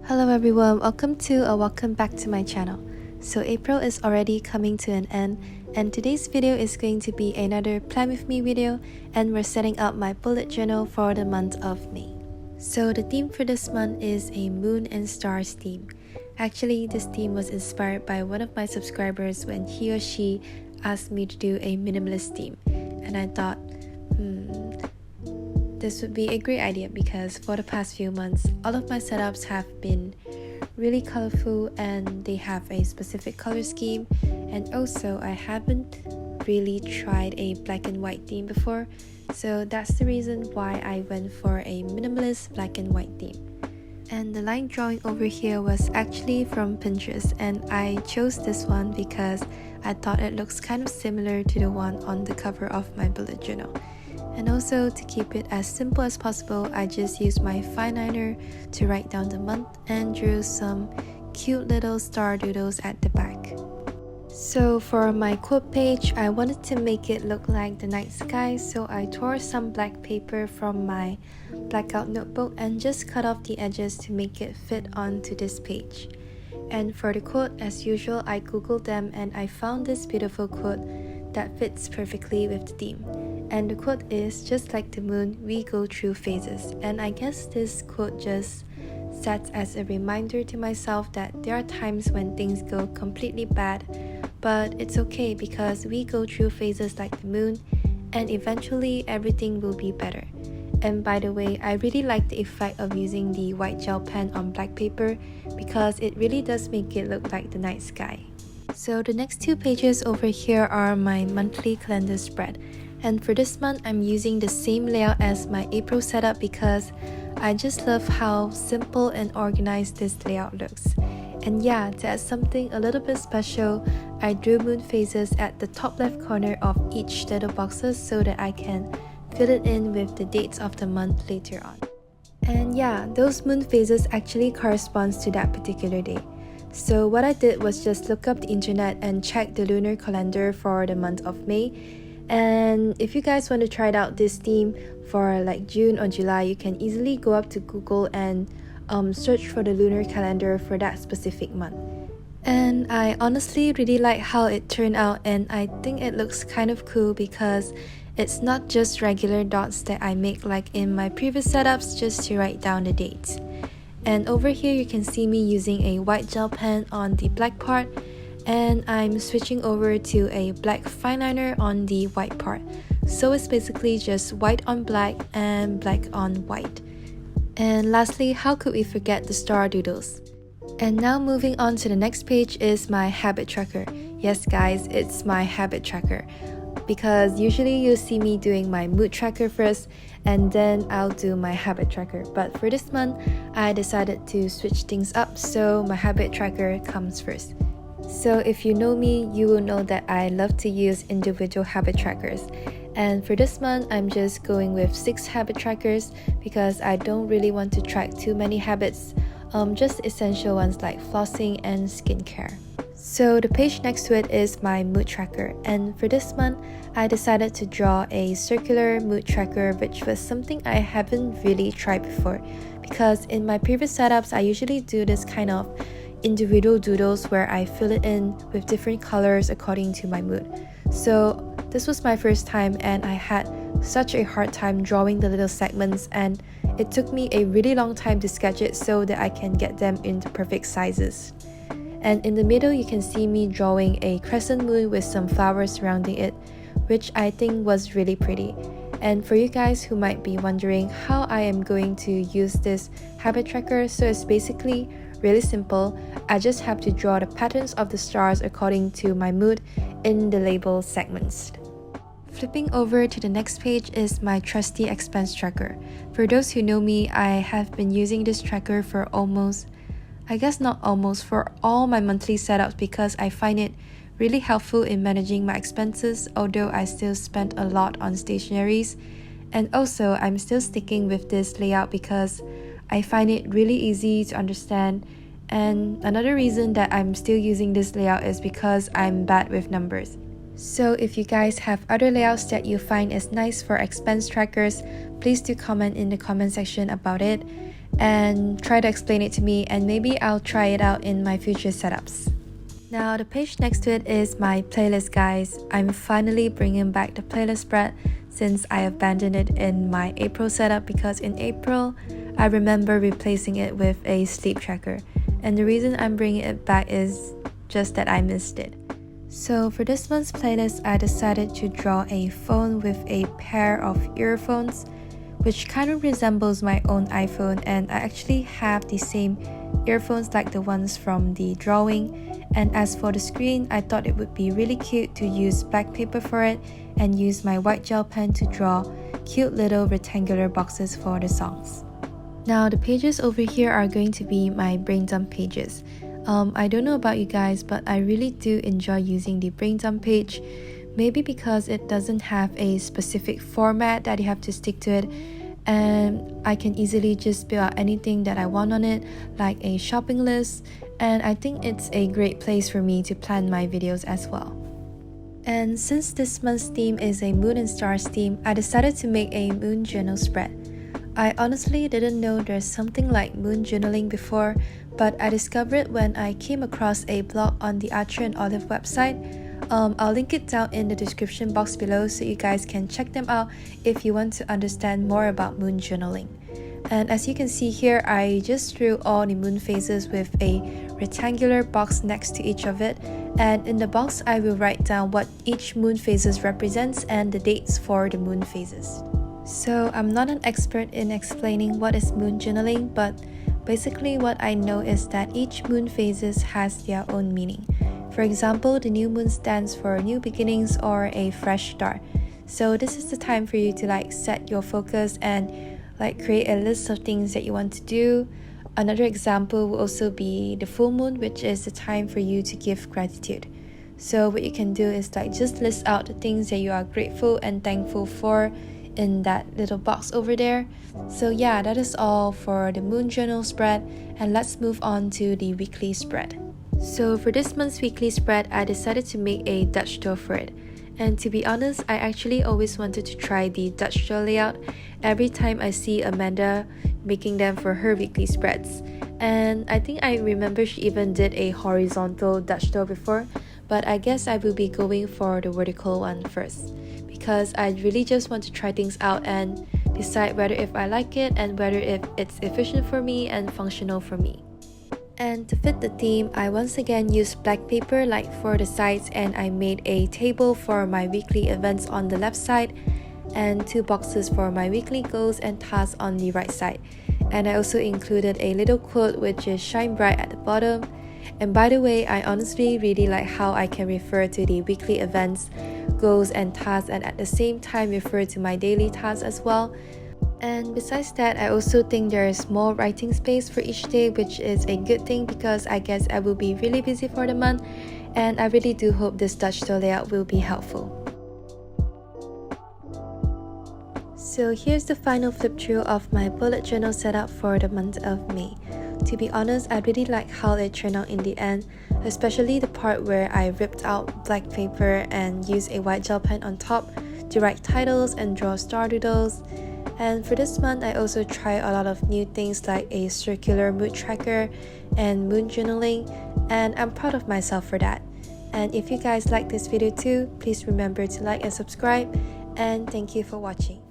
Hello everyone, welcome back to my channel. So April is already coming to an end, and today's video is going to be another plan with me video, and we're setting up my bullet journal for the month of May. So the theme for this month is a moon and stars theme. Actually, this theme was inspired by one of my subscribers when he or she asked me to do a minimalist theme, and I thought, this would be a great idea because for the past few months, all of my setups have been really colorful and they have a specific color scheme, and also I haven't really tried a black and white theme before, so that's the reason why I went for a minimalist black and white theme. And the line drawing over here was actually from Pinterest, and I chose this one because I thought it looks kind of similar to the one on the cover of my bullet journal. And also, to keep it as simple as possible, I just used my fine liner to write down the month and drew some cute little star doodles at the back. So for my quote page, I wanted to make it look like the night sky, so I tore some black paper from my blackout notebook and just cut off the edges to make it fit onto this page. And for the quote, as usual, I googled them and I found this beautiful quote that fits perfectly with the theme. And the quote is, "Just like the moon, we go through phases." And I guess this quote just sets as a reminder to myself that there are times when things go completely bad, but it's okay because we go through phases like the moon, and eventually everything will be better. And by the way, I really like the effect of using the white gel pen on black paper because it really does make it look like the night sky. So the next two pages over here are my monthly calendar spread. And for this month, I'm using the same layout as my April setup because I just love how simple and organized this layout looks. And yeah, to add something a little bit special, I drew moon phases at the top left corner of each little boxes so that I can fill it in with the dates of the month later on. And yeah, those moon phases actually corresponds to that particular day. So what I did was just look up the internet and check the lunar calendar for the month of May. And if you guys want to try out this theme for like June or July, you can easily go up to Google and search for the lunar calendar for that specific month. And I honestly really like how it turned out, and I think it looks kind of cool because it's not just regular dots that I make like in my previous setups just to write down the dates. And over here you can see me using a white gel pen on the black part, and I'm switching over to a black fine liner on the white part. So it's basically just white on black and black on white. And lastly, how could we forget the star doodles? And now moving on to the next page is my habit tracker. Yes guys, it's my habit tracker. Because usually you'll see me doing my mood tracker first and then I'll do my habit tracker. But for this month, I decided to switch things up, so my habit tracker comes first. So if you know me, you will know that I love to use individual habit trackers. And for this month, I'm just going with 6 habit trackers because I don't really want to track too many habits, just essential ones like flossing and skincare. So the page next to it is my mood tracker, and for this month, I decided to draw a circular mood tracker, which was something I haven't really tried before because in my previous setups, I usually do this kind of individual doodles where I fill it in with different colors according to my mood. So this was my first time and I had such a hard time drawing the little segments, and it took me a really long time to sketch it so that I can get them into perfect sizes. And in the middle you can see me drawing a crescent moon with some flowers surrounding it, which I think was really pretty. And for you guys who might be wondering how I am going to use this habit tracker, so it's basically really simple. I just have to draw the patterns of the stars according to my mood in the label segments. Flipping over to the next page is my trusty expense tracker. For those who know me, I have been using this tracker for for all my monthly setups because I find it really helpful in managing my expenses, although I still spend a lot on stationeries. And also, I'm still sticking with this layout because I find it really easy to understand. And another reason that I'm still using this layout is because I'm bad with numbers. So if you guys have other layouts that you find is nice for expense trackers, please do comment in the comment section about it. and try to explain it to me, and maybe I'll try it out in my future setups. Now the page next to it is my playlist, guys. I'm finally bringing back the playlist spread since I abandoned it in my April setup, because in April I remember replacing it with a sleep tracker, and the reason I'm bringing it back is just that I missed it. So for this month's playlist, I decided to draw a phone with a pair of earphones, which kind of resembles my own iPhone, and I actually have the same earphones like the ones from the drawing. And as for the screen, I thought it would be really cute to use black paper for it and use my white gel pen to draw cute little rectangular boxes for the songs. Now the pages over here are going to be my brain dump pages. I don't know about you guys, but I really do enjoy using the brain dump page. Maybe because it doesn't have a specific format that you have to stick to it, and I can easily just build out anything that I want on it, like a shopping list, and I think it's a great place for me to plan my videos as well. And since this month's theme is a moon and stars theme, I decided to make a moon journal spread. I honestly didn't know there's something like moon journaling before, but I discovered it when I came across a blog on the Archer and Olive website. I'll link it down in the description box below so you guys can check them out if you want to understand more about moon journaling. And as you can see here, I just drew all the moon phases with a rectangular box next to each of it, and in the box I will write down what each moon phases represents and the dates for the moon phases. So I'm not an expert in explaining what is moon journaling, but basically what I know is that each moon phases has their own meaning. For example, the new moon stands for new beginnings or a fresh start. So this is the time for you to set your focus and create a list of things that you want to do. Another example will also be the full moon, which is the time for you to give gratitude. So what you can do is just list out the things that you are grateful and thankful for in that little box over there. So yeah, that is all for the moon journal spread, and let's move on to the weekly spread. So for this month's weekly spread, I decided to make a Dutch door for it. And to be honest, I actually always wanted to try the Dutch door layout every time I see Amanda making them for her weekly spreads. And I think I remember she even did a horizontal Dutch door before, but I guess I will be going for the vertical one first, because I really just want to try things out and decide whether if I like it and whether if it's efficient for me and functional for me. And to fit the theme, I once again used black paper for the sides, and I made a table for my weekly events on the left side and 2 boxes for my weekly goals and tasks on the right side. And I also included a little quote which is shine bright at the bottom. And by the way, I honestly really like how I can refer to the weekly events, goals and tasks, and at the same time refer to my daily tasks as well. And besides that, I also think there is more writing space for each day, which is a good thing because I guess I will be really busy for the month, and I really do hope this Dutch door layout will be helpful. So here's the final flip through of my bullet journal setup for the month of May. To be honest, I really like how it turned out in the end, especially the part where I ripped out black paper and used a white gel pen on top to write titles and draw star doodles. And for this month, I also tried a lot of new things like a circular mood tracker and moon journaling, and I'm proud of myself for that. And if you guys like this video too, please remember to like and subscribe, and thank you for watching.